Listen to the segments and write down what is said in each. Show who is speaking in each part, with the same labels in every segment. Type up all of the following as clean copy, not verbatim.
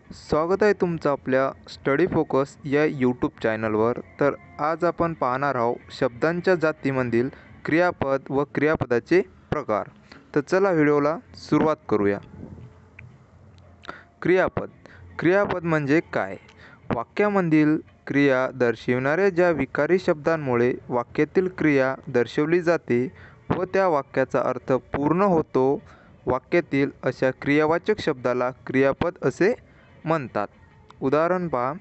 Speaker 1: स्वागत आहे तुमचं आपल्या स्टडी फोकस या यूट्यूब चॅनलवर. तर आज आपण पाहणार आहोत शब्दांच्या जातीमधील क्रियापद व क्रियापदाचे प्रकार. तर चला व्हिडिओला सुरुवात करूया. क्रियापद. क्रियापद म्हणजे काय? वाक्यामधील क्रिया दर्शविणाऱ्या ज्या विकारी शब्दांमुळे वाक्यातील क्रिया दर्शवली जाते व त्या वाक्याचा अर्थ पूर्ण होतो. वाक्यातील अशा क्रियावाचक शब्दाला क्रियापद असे म्हणतात. उदाहरण पहा.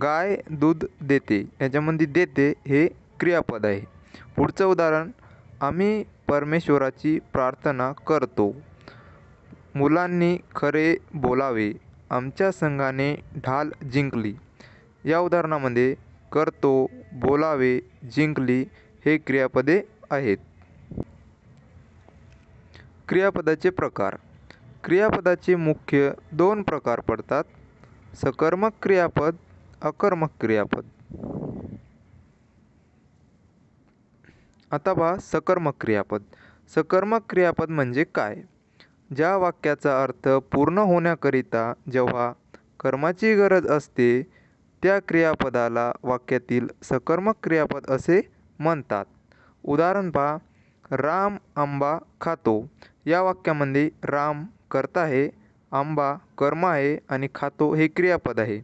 Speaker 1: गाय दूध देते. याच्यामध्ये देते हे क्रियापद आहे. पुढचं उदाहरण. आम्ही परमेश्वराची प्रार्थना करतो. मुलांनी खरे बोलावे. आमच्या संघाने ढाल जिंकली. या उदाहरणामध्ये करतो, बोलावे, जिंकली हे क्रियापदे आहेत. क्रियापदाचे प्रकार. क्रियापदाचे मुख्य दोन प्रकार पडतात. सकर्मक क्रियापद, अकर्मक क्रियापद. आता पहा सकर्मक क्रियापद. सकर्मक क्रियापद म्हणजे काय? ज्या वाक्याचा अर्थ पूर्ण होण्याकरिता जेव्हा कर्माची गरज असते त्या क्रियापदाला वाक्यातील सकर्मक क्रियापद असे म्हणतात. उदाहरण पहा. राम आंबा खातो. या वाक्यामध्ये राम कर्ता आहे, आंबा कर्म आहे आणि खातो हे क्रियापद आहे.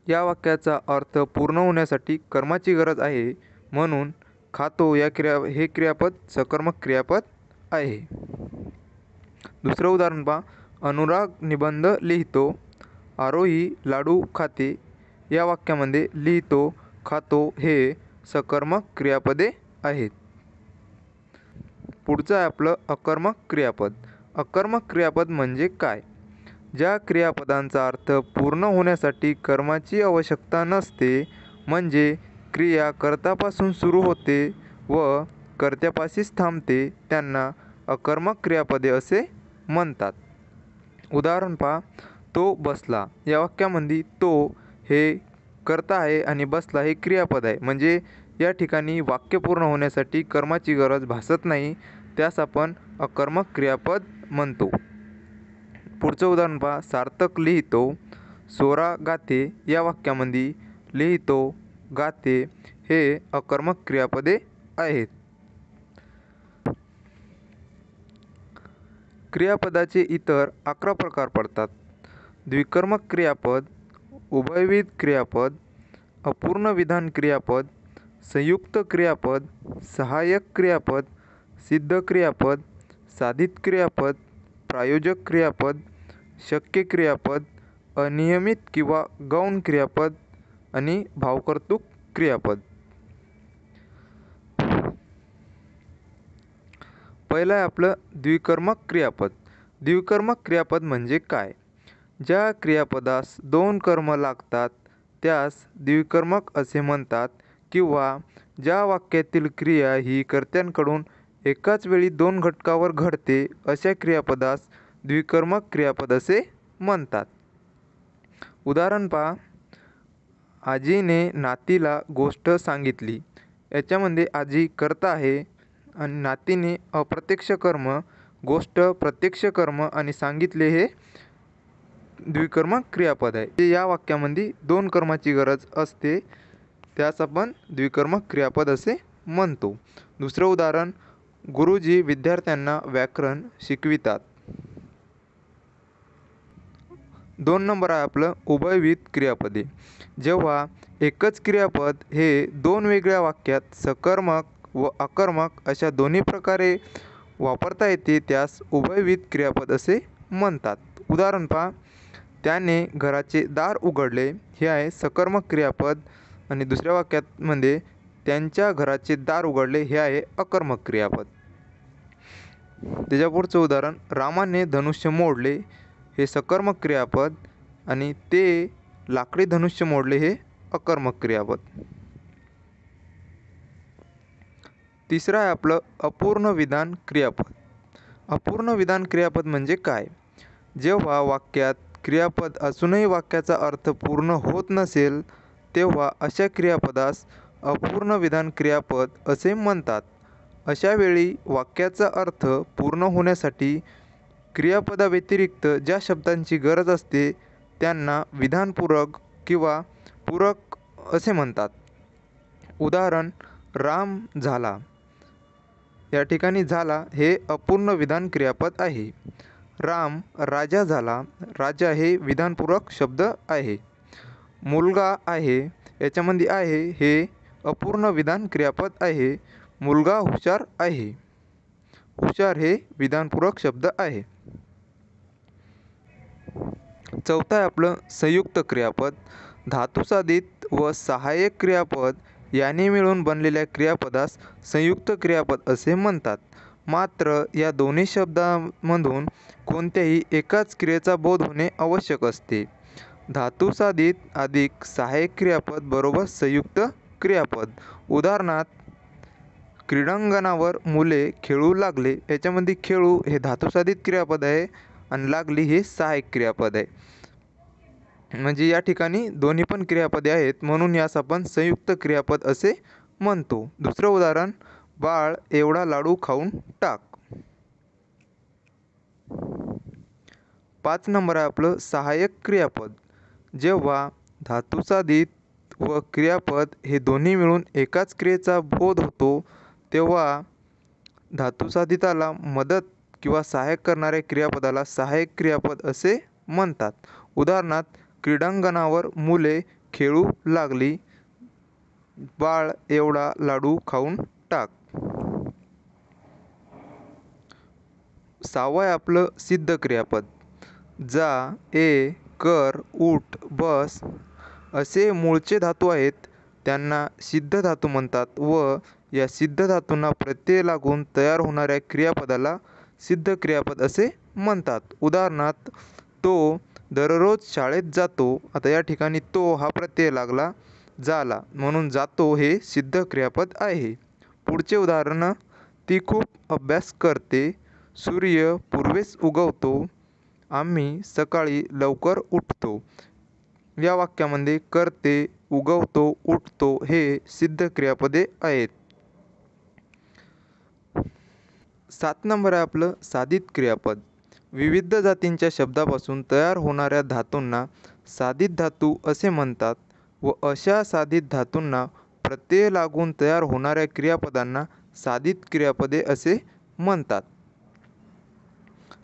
Speaker 1: या वाक्याचा अर्थ पूर्ण होण्यासाठी कर्माची गरज आहे म्हणून खातो हे क्रियापद सकर्मक क्रियापद आहे. दुसरं उदाहरण पहा. अनुराग निबंध लिहितो. आरोही लाडू खाते. या वाक्यामध्ये लिहितो, खातो हे सकर्मक क्रियापदे आहेत. पुढचं आहे आपलं अकर्मक क्रियापद. अकर्मक क्रियापद म्हणजे काय? ज्या क्रियापदांचा अर्थ पूर्ण होण्यासाठी कर्माची आवश्यकता नसते, म्हणजे क्रिया कर्त्यापासून सुरू होते व कर्त्यापाशीच थांबते, त्यांना अकर्मक क्रियापदे असे म्हणतात. उदाहरण पहा. तो बसला. या वाक्यामध्ये तो हे कर्ता आहे आणि बसला हे क्रियापद आहे, म्हणजे या ठिकाणी वाक्य पूर्ण होण्यासाठी कर्माची गरज भासत नाही, त्यास आपण अकर्मक क्रियापद म्हणतो. पुढचं उदाहरण पहा. सार्थक लिहितो. सोरा गाते. या वाक्यामध्ये लिहितो, गाते हे अकर्मक क्रियापदे आहेत. क्रियापदाचे इतर 11 प्रकार पडतात. द्विकर्मक क्रियापद, उभयविध क्रियापद, अपूर्ण विधान क्रियापद, संयुक्त क्रियापद, सहाय्यक क्रियापद, सिद्ध क्रियापद, साधित क्रियापद, प्रायोजक क्रियापद, शक्य क्रियापद, अनियमित किंवा गौण क्रियापद आणि भावकर्तृक क्रियापद. पहिलं आहे आपलं द्विकर्मक क्रियापद. द्विकर्मक क्रियापद म्हणजे काय? ज्या क्रियापदास दोन कर्म लागतात त्यास द्विकर्मक असे म्हणतात, किंवा ज्या वाक्यातील क्रिया ही कर्त्यांकडून एकाच वेळी दोन घटकावर घडते अशा क्रियापदास द्विकर्मक क्रियापद असे म्हणतात. उदाहरण पहा. आजीने नातीला गोष्ट सांगितली. याच्यामध्ये आजी कर्ता आहे आणि नातीने अप्रत्यक्ष कर्म, गोष्ट प्रत्यक्ष कर्म आणि सांगितले हे द्विकर्मक क्रियापद आहे. या वाक्यामध्ये दोन कर्माची गरज असते, त्यास आपण द्विकर्मक क्रियापद असे म्हणतो. दुसरं उदाहरण. गुरुजी विद्यार्थ्यांना व्याकरण शिकवितात. 2 नंबर आहे आपलं उभयविध क्रियापदे. जेव्हा एकच क्रियापद हे दोन वेगळ्या वाक्यात सकर्मक व अकर्मक अशा दोन्ही प्रकारे वापरता येते त्यास उभयविध क्रियापद असे म्हणतात. उदाहरण पहा. त्याने घराचे दार उघडले. हे आहे सकर्मक क्रियापद आणि दुसऱ्या वाक्यामध्ये त्यांच्या घराचे दार उघडले हे आहे अकर्मक क्रियापद. त्याच्या पुढचं उदाहरण. रामाने धनुष्य मोडले. हे सकर्मक क्रियापद आणि ते लाकडी धनुष्य मोडले हे अकर्मक क्रियापद. तिसरं आहे आपलं अपूर्ण विधान क्रियापद. अपूर्ण विधान क्रियापद म्हणजे काय? जेव्हा वाक्यात क्रियापद असूनही वाक्याचा अर्थ पूर्ण होत नसेल तेव्हा अशा क्रियापदास अपूर्ण विधान क्रियापद असे म्हणतात. अशा वेळी वाक्याचा अर्थ पूर्ण होण्यासाठी क्रियापदाव्यतिरिक्त ज्या शब्दांची गरज असते त्यांना विधानपूरक किंवा पूरक असे म्हणतात. उदाहरण, राम झाला. या ठिकाणी झाला हे अपूर्ण विधान क्रियापद आहे. राम राजा झाला. राजा हे विधानपूरक शब्द आहे. मुलगा आहे, याच्यामध्ये आहे हे अपूर्ण विधान क्रियापद आहे. मुलगा हुशार आहे. हुशार हे विधानपूरक शब्द आहे. चौथा आहे आपलं संयुक्त क्रियापद. धातुसाधित व सहाय्यक क्रियापद याने मिळून बनलेल्या क्रियापदास संयुक्त क्रियापद असे म्हणतात. मात्र या दोन्ही शब्दांमधून कोणत्याही एकाच क्रियेचा बोध होणे आवश्यक असते. धातुसाधित अधिक सहाय्यक क्रियापद बरोबर संयुक्त क्रियापद. उदाहरणार्थ, क्रीडांगणावर मुले खेळू लागले. याच्यामध्ये खेळू हे धातुसाधित क्रियापद आहे आणि लागली हे सहाय्यक क्रियापद आहे. म्हणजे या ठिकाणी दोन्ही पण क्रियापदे आहेत, म्हणून यास आपण संयुक्त क्रियापद असे म्हणतो. दुसरं उदाहरण, बाळ एवढा लाडू खाऊन टाक. 5 नंबर आहे आपलं सहाय्यक क्रियापद. जेव्हा धातुसाधित व क्रियापद हे दोन्ही मिळून एकाच क्रियेचा बोध होतो तेव्हा धातुसाधिताला मदत किंवा सहाय्यक करणाऱ्या क्रियापदाला सहाय्यक क्रियापद असे म्हणतात. उदाहरणार्थ, क्रीडांगणावर मुले खेळू लागली. बाळ एवढा लाडू खाऊन टाक. 6वं आहे आपलं सिद्ध क्रियापद. जा, ये, कर, उठ, बस असे मूळचे धातू आहेत. त्यांना सिद्ध धातू म्हणतात व या सिद्ध धातूंना प्रत्यय लागून तयार होणाऱ्या क्रियापदाला सिद्ध क्रियापद असे म्हणतात. उदाहरणार्थ, तो दररोज शाळेत जातो. आता या ठिकाणी तो हा प्रत्यय लागला झाला म्हणून जातो हे सिद्ध क्रियापद आहे. पुढचे उदाहरण, ती खूप अभ्यास करते. सूर्य पूर्वेस उगवतो. आम्ही सकाळी लवकर उठतो. या वाक्यामध्ये करते, उगवतो, उठतो हे सिद्ध क्रियापदे आहेत. 7 नंबर आहे आपलं साधित क्रियापद. विविध जातींच्या शब्दापासून तयार होणाऱ्या धातूंना साधित धातू असे म्हणतात व अशा साधित धातूंना प्रत्यय लागून तयार होणाऱ्या क्रियापदांना साधित क्रियापदे असे म्हणतात.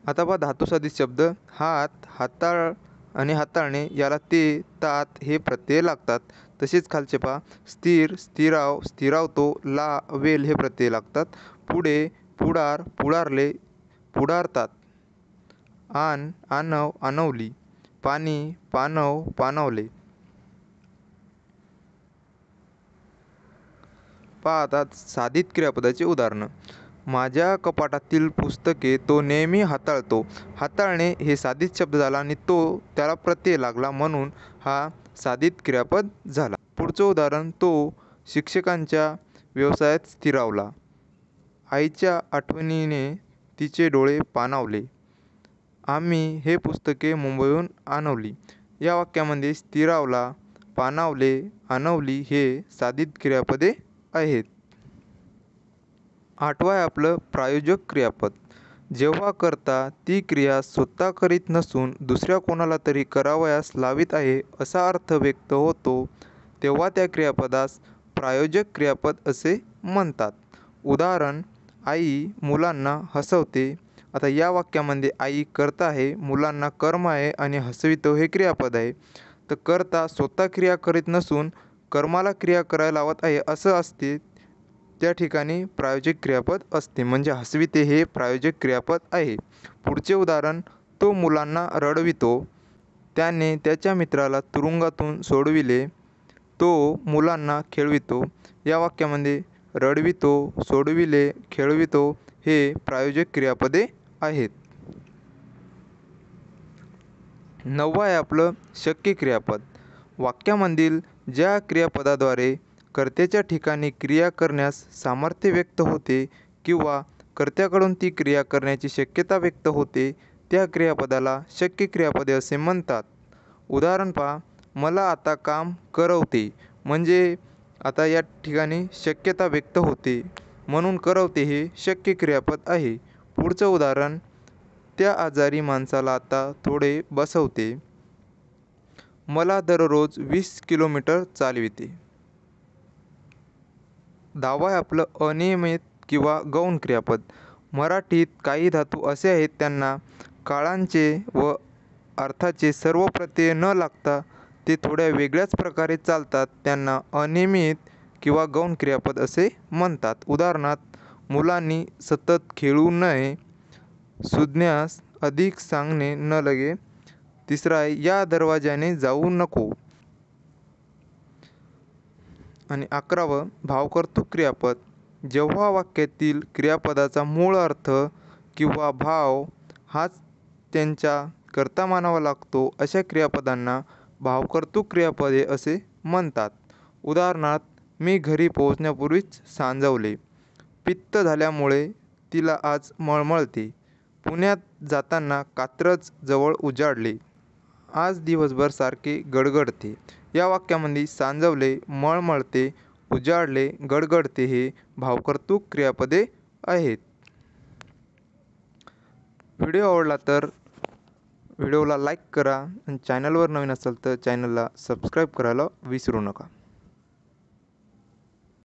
Speaker 1: आता पहा धातुसाधित शब्द. हात, हाताळ आणि हाताळणे याला ते, तात हे प्रत्यय लागतात. तसेच खालचे पहा, स्थिर, स्थिराव, स्थिरावतो, ला, वेल हे प्रत्यय लागतात. पुढे, पुढार, पुढारले, पुढारतात. आण, आणव, आणवली. पाणी, पाणव, पाणवले. पहा आता साधित क्रियापदाचे उदाहरणं. माझ्या कपाटातील पुस्तके तो नेहमी हाताळतो. हाताळणे हे साधित शब्द झाला आणि तो त्याला प्रत्यय लागला म्हणून हा साधित क्रियापद झाला. पुढचं उदाहरण, तो शिक्षकांच्या व्यवसायात स्थिरावला. आईच्या आठवणीने तिचे डोळे पाणावले. आम्ही हे पुस्तके मुंबईहून आणवली. या वाक्यामध्ये स्थिरावला, पाणावले, आणवली हे साधित क्रियापदे आहेत. 8वं आहे आपलं प्रायोजक क्रियापद. जेव्हा कर्ता ती क्रिया स्वतः करीत नसून दुसऱ्या कोणाला तरी करावयास लावित आहे असा अर्थ व्यक्त होतो तेव्हा त्या क्रियापदास प्रायोजक क्रियापद असे म्हणतात. उदाहरण, आई मुलांना हसवते. आता या वाक्यामध्ये आई कर्ता आहे, मुलांना कर्म आहे आणि हसवितो हे क्रियापद आहे. तर कर्ता स्वतः क्रिया करीत नसून कर्माला क्रिया करायला लावत आहे असं असते, त्या ठिकाणी प्रायोजक क्रियापद असते. म्हणजे हसविते हे प्रायोजक क्रियापद आहे. पुढचे उदाहरण, तो मुलांना रडवितो. त्याने त्याच्या मित्राला तुरुंगातून सोडविले. तो मुलांना खेळवितो. या वाक्यामध्ये रडवितो, सोडविले, खेळवितो हे प्रायोजक क्रियापदे आहेत. 9वं आहे आपलं शक्य क्रियापद. वाक्यामधील ज्या क्रियापदाद्वारे कर्त्याच्या ठिकाणी क्रिया करण्यास सामर्थ्य व्यक्त होते किंवा कर्त्याकडून ती क्रिया करण्याची शक्यता व्यक्त होते त्या क्रियापदाला शक्य क्रियापदे असे म्हणतात. उदाहरण पहा, मला आता काम करवते. म्हणजे आता या ठिकाणी शक्यता व्यक्त होते म्हणून करवते हे शक्य क्रियापद आहे. पुढचं उदाहरण, त्या आजारी माणसाला आता थोडे बसवते. मला दररोज 20 किलोमीटर चालविते. दावा आहे आपलं अनियमित किंवा गौण क्रियापद. मराठीत काही धातू असे आहेत त्यांना काळांचे व अर्थाचे सर्व प्रत्यय न लागता ते थोड्या वेगळ्याच प्रकारे चालतात, त्यांना अनियमित किंवा गौण क्रियापद असे म्हणतात. उदाहरणार्थ, मुलांनी सतत खेळू नये. सुज्ञास अधिक सांगणे न लगे. तिसरा आहे या दरवाजाने जाऊ नको. आणि 11वं भावकर्तृक क्रियापद. जेव्हा वाक्यातील क्रियापदाचा मूळ अर्थ किंवा भाव हाच त्यांच्या करता मानावा लागतो अशा क्रियापदांना भावकर्तृक क्रियापदे असे म्हणतात. उदाहरणार्थ, मी घरी पोहोचण्यापूर्वीच सांजवले. पित्त झाल्यामुळे तिला आज मळमळते. पुण्यात जाताना कात्रज जवळ उजाडले. आज दिवसभर सारखे गडगडते. या वाक्यामध्ये सांजवले, मळमळते, उजाडले, गडगडते हे भावकर्तृक क्रियापदे आहेत. व्हिडिओ आवडला तर व्हिडिओला लाईक करा आणि चॅनलवर नवीन असाल तर चॅनलला सबस्क्राईब करायला विसरू नका.